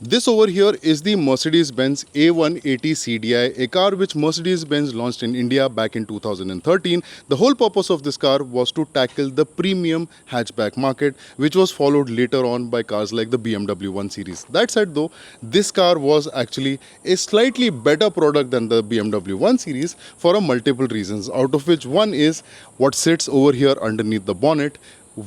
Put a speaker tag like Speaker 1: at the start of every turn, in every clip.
Speaker 1: This over here is the Mercedes-Benz A180 CDI, a car which Mercedes-Benz launched in India back in 2013. The whole purpose of this car was to tackle the premium hatchback market, which was followed later on by cars like the BMW 1 Series. That said though, this car was actually a slightly better product than the BMW 1 Series for a multiple reasons, out of which one is what sits over here underneath the bonnet,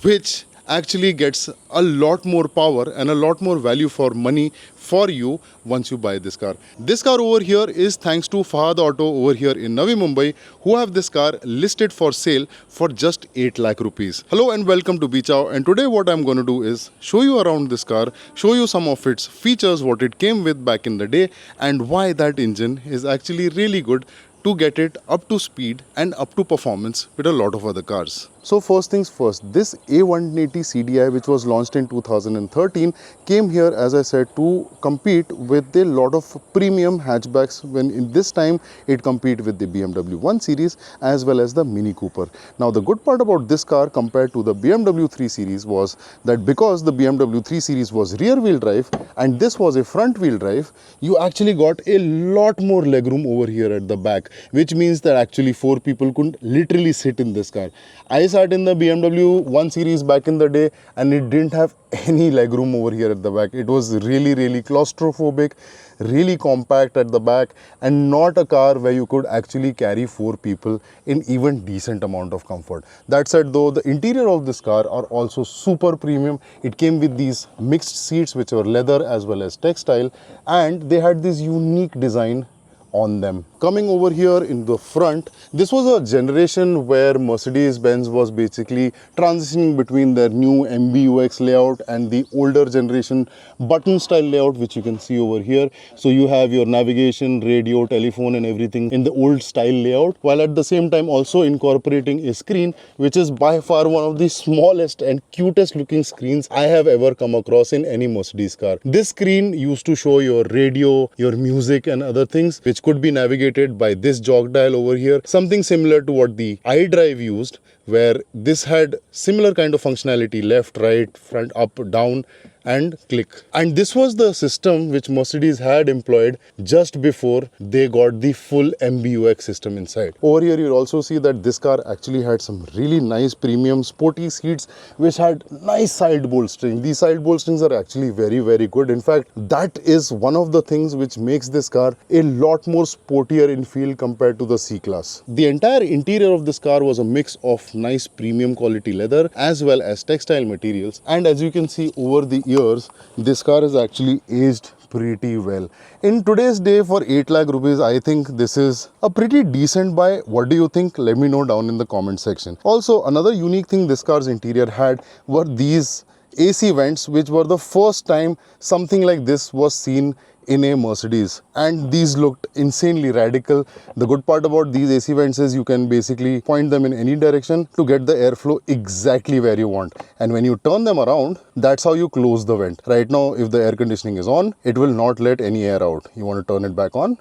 Speaker 1: which actually gets a lot more power and a lot more value for money for you once you buy this car. This car over here is thanks to Fahad Auto over here in Navi Mumbai, who have this car listed for sale for just 8 lakh rupees. Hello and welcome to Bichao, and today what I'm going to do is show you around this car, show you some of its features, what it came with back in the day, and why that engine is actually really good to get it up to speed and up to performance with a lot of other cars. So first things first, this A180 CDI, which was launched in 2013, came here, as I said, to compete with a lot of premium hatchbacks. When in this time it competed with the BMW 1 Series as well as the Mini Cooper. Now the good part about this car compared to the BMW 3 Series was that because the BMW 3 Series was rear wheel drive and this was a front wheel drive, you actually got a lot more legroom over here at the back, which means that actually 4 people could literally sit in this car. I sat in the BMW 1 Series back in the day and it didn't have any legroom over here at the back. It was really claustrophobic, really compact at the back, and not a car where you could actually carry 4 people in even decent amount of comfort. That said though, the interior of this car are also super premium. It came with these mixed seats which were leather as well as textile, and they had this unique design on them. Coming over here in the front, this was a generation where Mercedes-Benz was basically transitioning between their new MBUX layout and the older generation button style layout, which you can see over here. So you have your navigation, radio, telephone and everything in the old style layout, while at the same time also incorporating a screen which is by far one of the smallest and cutest looking screens I have ever come across in any Mercedes car. This screen used to show your radio, your music and other things, which could be navigated by this jog dial over here, something similar to what the iDrive used, where this had similar kind of functionality: left, right, front, up, down and click. And this was the system which Mercedes had employed just before they got the full MBUX system inside. Over here you'll also see that this car actually had some really nice premium sporty seats which had nice side bolstering. These side bolsterings are actually very good. In fact, that is one of the things which makes this car a lot more sportier in feel compared to the C-Class. The entire interior of this car was a mix of nice premium quality leather as well as textile materials, and as you can see over the years, this car is actually aged pretty well. In today's day, for 8 lakh rupees, I think this is a pretty decent buy. What do you think? Let me know down in the comment section. Also, another unique thing this car's interior had were these AC vents, which were the first time something like this was seen in a Mercedes, and these looked insanely radical. The good part about these AC vents is you can basically point them in any direction to get the airflow exactly where you want, and when you turn them around, that's how you close the vent. Right now, if the air conditioning is on, it will not let any air out. You want to turn it back on,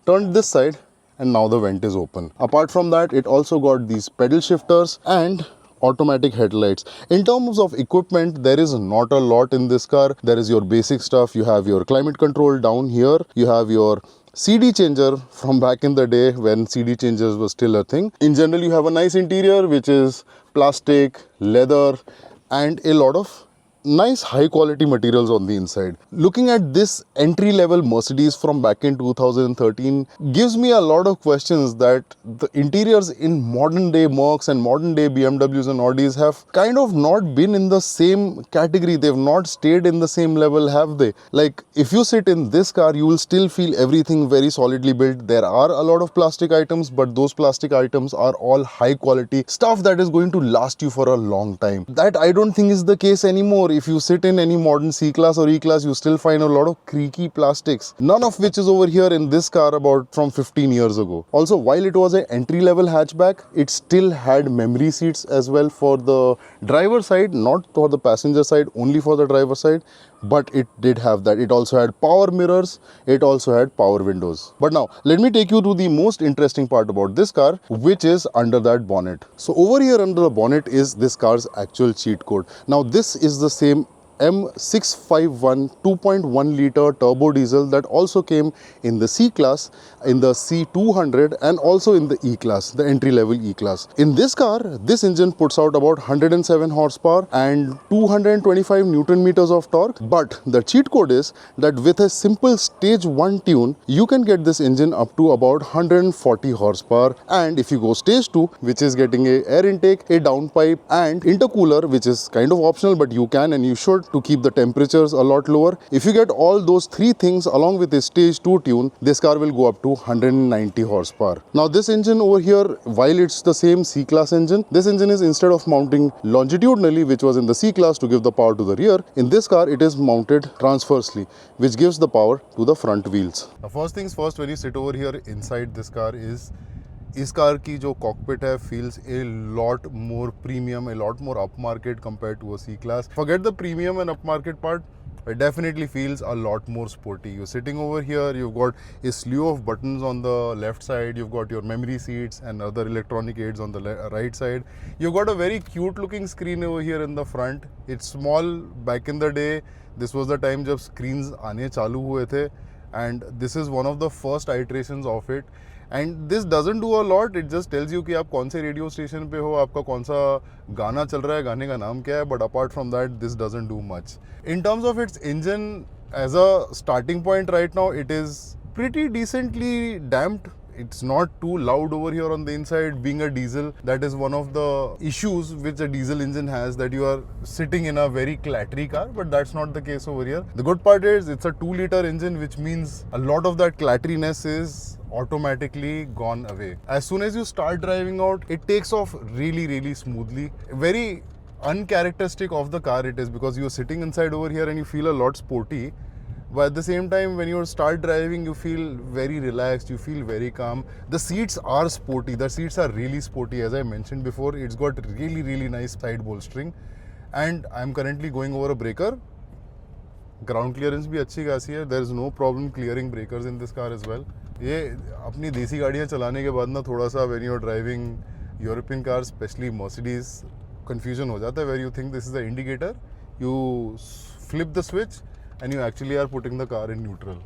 Speaker 1: turn this side, and now the vent is open. Apart from that, it also got these pedal shifters and automatic headlights. In terms of equipment, there is not a lot in this car. There is your basic stuff. You have your climate control down here. You have your CD changer from back in the day when CD changers was still a thing. In general, you have a nice interior which is plastic, leather and a lot of nice high quality materials on the inside. Looking at this entry level Mercedes from back in 2013 gives me a lot of questions that the interiors in modern day Mercs and modern day BMWs and Audis have kind of not been in the same category. They've not stayed in the same level, have they? Like, if you sit in this car, you will still feel everything very solidly built. There are a lot of plastic items, but those plastic items are all high quality stuff that is going to last you for a long time. That I don't think is the case anymore. If you sit in any modern C-Class or E-Class, you still find a lot of creaky plastics, none of which is over here in this car about from 15 years ago. Also, while it was an entry-level hatchback, it still had memory seats as well for the driver side, not for the passenger side, only for the driver side, but it did have that. It also had power mirrors, it also had power windows. But now, let me take you to the most interesting part about this car, which is under that bonnet. So over here under the bonnet is this car's actual cheat code. Now this is the same M651 2.1 liter turbo diesel that also came in the C class, in the C200 and also in the E class, the entry level E class. In this car, this engine puts out about 107 horsepower and 225 Newton meters of torque, but the cheat code is that with a simple stage 1 tune, you can get this engine up to about 140 horsepower, and if you go stage 2, which is getting a air intake, a downpipe and intercooler, which is kind of optional but you can and you should to keep the temperatures a lot lower. If you get all those three things along with a stage 2 tune, this car will go up to 190 horsepower. Now this engine over here, while it's the same C class engine, this engine is, instead of mounting longitudinally, which was in the C class to give the power to the rear, in this car it is mounted transversely, which gives the power to the front wheels. Now first things first, when you sit over here inside this car, इस car की जो cockpit है feels a lot more premium, a lot more upmarket compared to a C class. Forget the premium and upmarket part, it definitely feels a lot more sporty. You're sitting over here, you've got a slew of buttons on the left side, you've got your memory seats and other electronic aids on the right side. You've got a very cute looking screen over here in the front. It's small. Back in the day, this was the time जब screens आने चालू हुए थे, and this is one of the first iterations of it. And this doesn't do a lot, it just tells you कि आप कौन से radio station पे हो, आपका कौन सा गाना चल रहा है, गाने का नाम क्या है, but apart from that, this doesn't do much. In terms of its engine, as a starting point right now, it is pretty decently damped. It's not too loud over here on the inside. Being a diesel, that is one of the issues which a diesel engine has, that you are sitting in a very clattery car, but that's not the case over here. The good part is it's a 2-liter engine, which means a lot of that clatteriness is automatically gone away. As soon as you start driving out, it takes off really smoothly. Very uncharacteristic of the car it is, because you're sitting inside over here and you feel a lot sporty. But at the same time, when you start driving, you feel very relaxed, you feel very calm. The seats are sporty, the seats are really sporty. As I mentioned before, it's got really nice side bolstering. And I'm currently going over a breaker. Ground clearance भी अच्छी खासी है. There is no problem clearing breakers in this car as well. ये अपनी देसी गाड़ियाँ चलाने के बाद ना थोड़ा सा when you're driving European cars, especially Mercedes, confusion हो जाता है, where you think this is the indicator, you flip the switch and you actually are putting the car in neutral.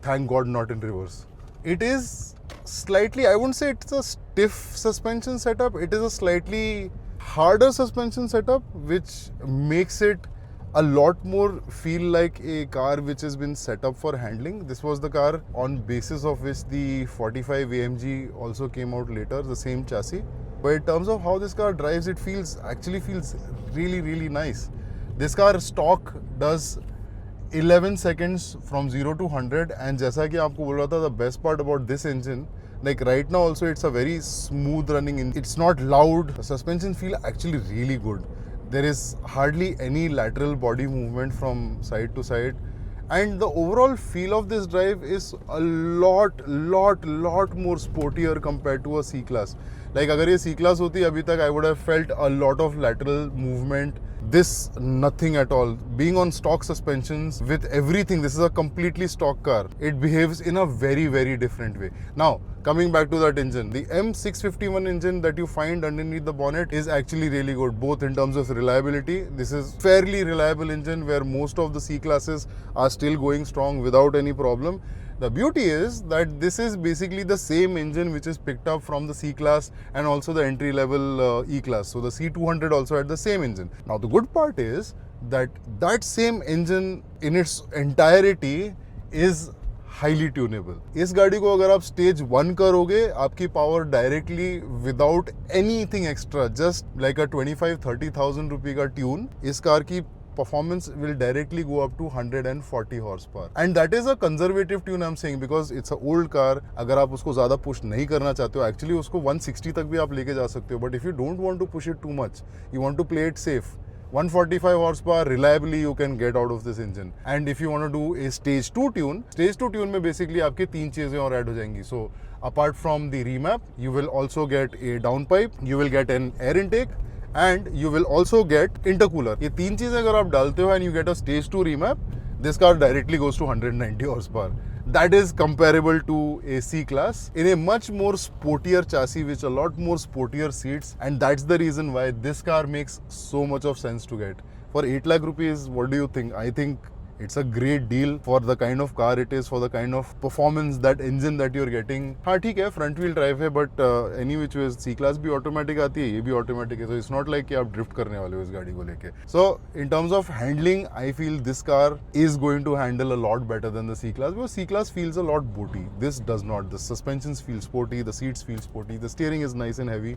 Speaker 1: Thank God not in reverse. It is slightly, I wouldn't say it's a stiff suspension setup, it is a slightly harder suspension setup, which makes it a lot more feel like a car which has been set up for handling. This was the car on basis of which the 45 AMG also came out later, the same chassis. But in terms of how this car drives, it actually feels really nice. This car stock does 11 seconds from 0 to 100, and जैसा कि आपको बोल रहा था, the best part about this engine, like right now also, it's a very smooth running engine. It's not loud. The suspension feel actually really good. There is hardly any lateral body movement from side to side, and the overall feel of this drive is a lot more sportier compared to a C class. Like अगर ये C class होती अभी तक, I would have felt a lot of lateral movement. This, nothing at all. Being on stock suspensions with everything, this is a completely stock car. It behaves in a very different way. Now, coming back to that engine, the M651 engine that you find underneath the bonnet is actually really good, both in terms of reliability. This is fairly reliable engine where most of the C classes are still going strong without any problem. The beauty is that this is basically the same engine which is picked up from the C class and also the entry level E class. So the C200 also had the same engine. Now the good part is that that same engine in its entirety is highly tunable. इस गाड़ी को अगर आप stage 1 करोगे, आपकी power directly without anything extra, just like a 25-30,000 rupee का tune, इस car की performance will directly go up to 140 horsepower. And that is a conservative tune I'm saying, because it's an old car. अगर आप उसको ज़्यादा push नहीं करना चाहते हो, actually उसको 160 तक भी आप लेके जा सकते हो. But if you don't want to push it too much, you want to play it safe, 145 horsepower reliably you can get out of this engine. And if you want to do a stage 2 tune में basically आपके तीन चीज़ें और add हो जाएंगी. So apart from the remap, you will also get a downpipe, you will get an air intake, and you will also get intercooler. ये तीन चीज़ें अगर आप डालते हो and you get a stage 2 remap, this car directly goes to 190 horsepower. That is comparable to a C class in a much more sportier chassis with a lot more sportier seats, and that's the reason why this car makes so much of sense to get. For 8 lakh rupees, what do you think? I think it's a great deal for the kind of car it is, for the kind of performance, that engine that you're getting. हाँ ठीक है, front wheel drive है, but any which way C class भी automatic आती है, ये भी automatic है, तो इट्स नॉट लाइक कि आप ड्रिफ्ट करने वाले हो इस गाड़ी को लेके. So in terms of handling, I feel this car is going to handle a lot better than the C-Class, because C-Class feels a lot boaty. This does not. The suspensions feel sporty, the seats feel sporty, the steering is nice and heavy.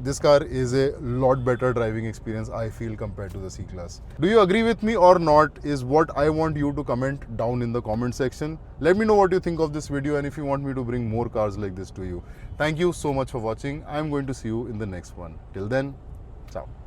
Speaker 1: This car is a lot better driving experience, I feel, compared to the C-Class. Do you agree with me or not is what I want you to comment down in the comment section. Let me know what you think of this video and if you want me to bring more cars like this to you. Thank you so much for watching. I'm going to see you in the next one. Till then, ciao.